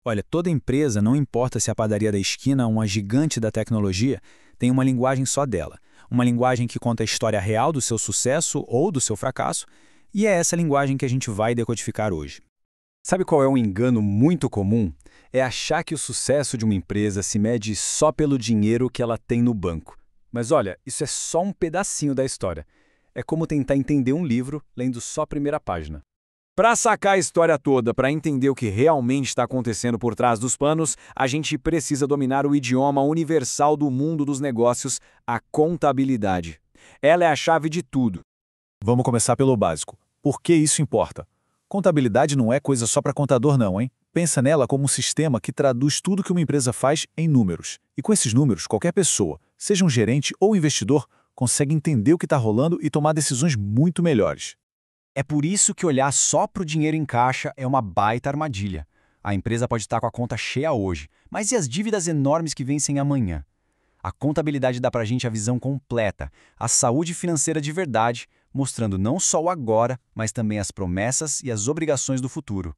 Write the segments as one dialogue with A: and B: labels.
A: Olha, toda empresa, não importa se é a padaria da esquina ou uma gigante da tecnologia, tem uma linguagem só dela. Uma linguagem que conta a história real do seu sucesso ou do seu fracasso, e é essa linguagem que a gente vai decodificar hoje.
B: Sabe qual é um engano muito comum? É achar que o sucesso de uma empresa se mede só pelo dinheiro que ela tem no banco. Mas olha, isso é só um pedacinho da história. É como tentar entender um livro lendo só a primeira página. Para sacar a história toda, para entender o que realmente está acontecendo por trás dos panos, a gente precisa dominar o idioma universal do mundo dos negócios, a contabilidade. Ela é a chave de tudo.
C: Vamos começar pelo básico. Por que isso importa? Contabilidade não é coisa só para contador não, hein? Pensa nela como um sistema que traduz tudo que uma empresa faz em números. E com esses números, qualquer pessoa, seja um gerente ou investidor, consegue entender o que está rolando e tomar decisões muito melhores.
D: É por isso que olhar só para o dinheiro em caixa é uma baita armadilha. A empresa pode estar com a conta cheia hoje, mas e as dívidas enormes que vencem amanhã? A contabilidade dá para a gente a visão completa, a saúde financeira de verdade, mostrando não só o agora, mas também as promessas e as obrigações do futuro.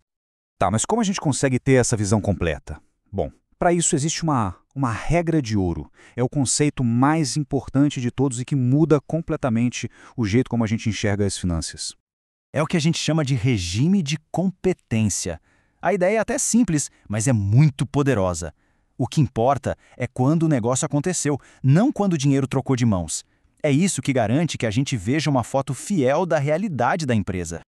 E: Tá, mas como a gente consegue ter essa visão completa? Bom, para isso existe uma regra de ouro. É o conceito mais importante de todos e que muda completamente o jeito como a gente enxerga as finanças.
D: É o que a gente chama de regime de competência. A ideia é até simples, mas é muito poderosa. O que importa é quando o negócio aconteceu, não quando o dinheiro trocou de mãos. É isso que garante que a gente veja uma foto fiel da realidade da empresa.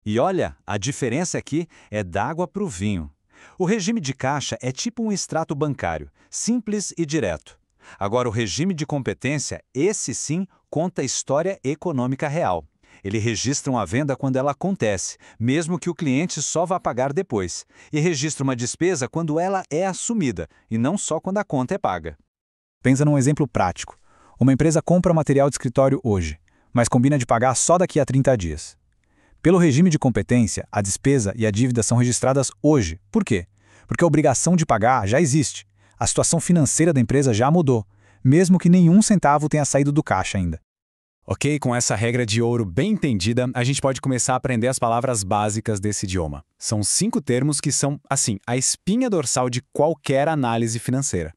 B: E olha, a diferença aqui é d'água para o vinho. O regime de caixa é tipo um extrato bancário, simples e direto. Agora, o regime de competência, esse sim, conta a história econômica real. Ele registra uma venda quando ela acontece, mesmo que o cliente só vá pagar depois. E registra uma despesa quando ela é assumida, e não só quando a conta é paga.
C: Pensa num exemplo prático. Uma empresa compra material de escritório hoje, mas combina de pagar só daqui a 30 dias. Pelo regime de competência, a despesa e a dívida são registradas hoje. Por quê? Porque a obrigação de pagar já existe. A situação financeira da empresa já mudou, mesmo que nenhum centavo tenha saído do caixa ainda.
B: Ok, com essa regra de ouro bem entendida, a gente pode começar a aprender as palavras básicas desse idioma. São 5 termos que são, assim, a espinha dorsal de qualquer análise financeira.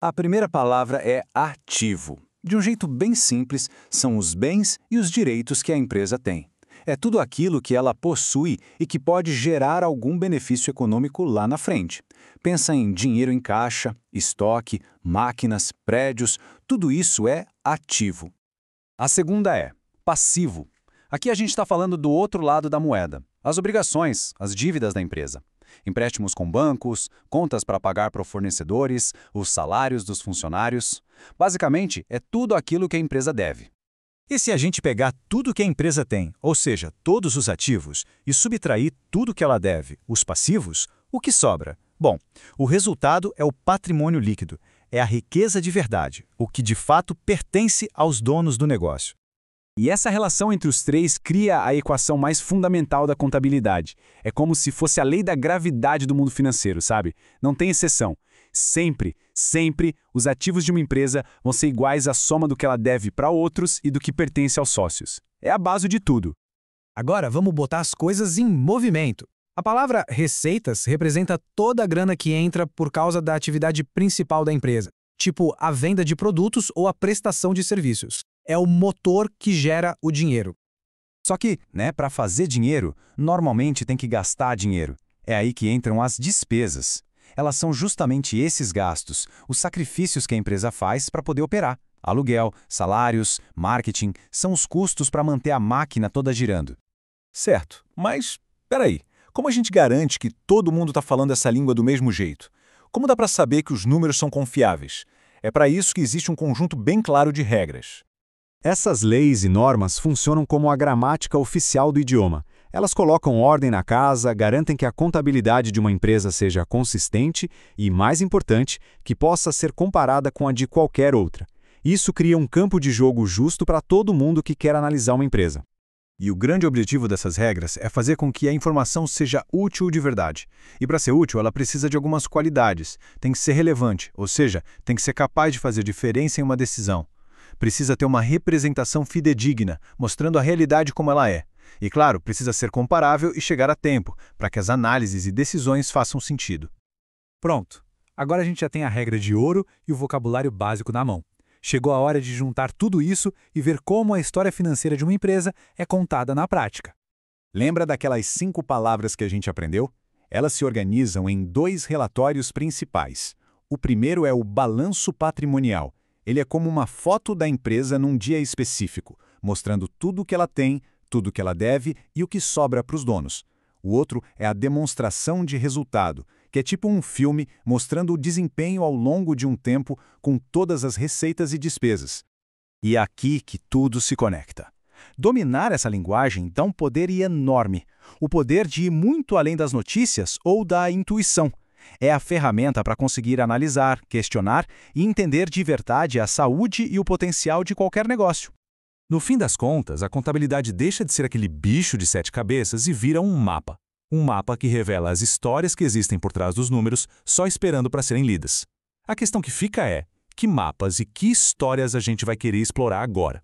B: A primeira palavra é ativo. De um jeito bem simples, são os bens e os direitos que a empresa tem. É tudo aquilo que ela possui e que pode gerar algum benefício econômico lá na frente. Pensa em dinheiro em caixa, estoque, máquinas, prédios, tudo isso é ativo. A segunda é passivo. Aqui a gente está falando do outro lado da moeda. As obrigações, as dívidas da empresa. Empréstimos com bancos, contas para pagar para fornecedores, os salários dos funcionários. Basicamente, é tudo aquilo que a empresa deve.
C: E se a gente pegar tudo que a empresa tem, ou seja, todos os ativos, e subtrair tudo que ela deve, os passivos, o que sobra? Bom, o resultado é o patrimônio líquido. É a riqueza de verdade, o que de fato pertence aos donos do negócio.
B: E essa relação entre os três cria a equação mais fundamental da contabilidade. É como se fosse a lei da gravidade do mundo financeiro, sabe? Não tem exceção. Sempre, sempre, os ativos de uma empresa vão ser iguais à soma do que ela deve para outros e do que pertence aos sócios. É a base de tudo.
A: Agora vamos botar as coisas em movimento. A palavra receitas representa toda a grana que entra por causa da atividade principal da empresa, tipo a venda de produtos ou a prestação de serviços. É o motor que gera o dinheiro.
E: Só que, para fazer dinheiro, normalmente tem que gastar dinheiro. É aí que entram as despesas. Elas são justamente esses gastos, os sacrifícios que a empresa faz para poder operar. Aluguel, salários, marketing, são os custos para manter a máquina toda girando.
C: Certo, mas peraí. Como a gente garante que todo mundo está falando essa língua do mesmo jeito? Como dá para saber que os números são confiáveis? É para isso que existe um conjunto bem claro de regras.
E: Essas leis e normas funcionam como a gramática oficial do idioma. Elas colocam ordem na casa, garantem que a contabilidade de uma empresa seja consistente e, mais importante, que possa ser comparada com a de qualquer outra. Isso cria um campo de jogo justo para todo mundo que quer analisar uma empresa.
C: E o grande objetivo dessas regras é fazer com que a informação seja útil de verdade. E para ser útil, ela precisa de algumas qualidades. Tem que ser relevante, ou seja, tem que ser capaz de fazer diferença em uma decisão. Precisa ter uma representação fidedigna, mostrando a realidade como ela é. E, claro, precisa ser comparável e chegar a tempo, para que as análises e decisões façam sentido. Pronto! Agora a gente já tem a regra de ouro e o vocabulário básico na mão. Chegou a hora de juntar tudo isso e ver como a história financeira de uma empresa é contada na prática.
B: Lembra daquelas 5 palavras que a gente aprendeu? Elas se organizam em 2 relatórios principais. O primeiro é o balanço patrimonial. Ele é como uma foto da empresa num dia específico, mostrando tudo o que ela tem, tudo o que ela deve e o que sobra para os donos. O outro é a demonstração de resultado, que é tipo um filme mostrando o desempenho ao longo de um tempo com todas as receitas e despesas.
C: E é aqui que tudo se conecta. Dominar essa linguagem dá um poder enorme. O poder de ir muito além das notícias ou da intuição. É a ferramenta para conseguir analisar, questionar e entender de verdade a saúde e o potencial de qualquer negócio. No fim das contas, a contabilidade deixa de ser aquele bicho de 7 cabeças e vira um mapa. Um mapa que revela as histórias que existem por trás dos números, só esperando para serem lidas. A questão que fica é: que mapas e que histórias a gente vai querer explorar agora?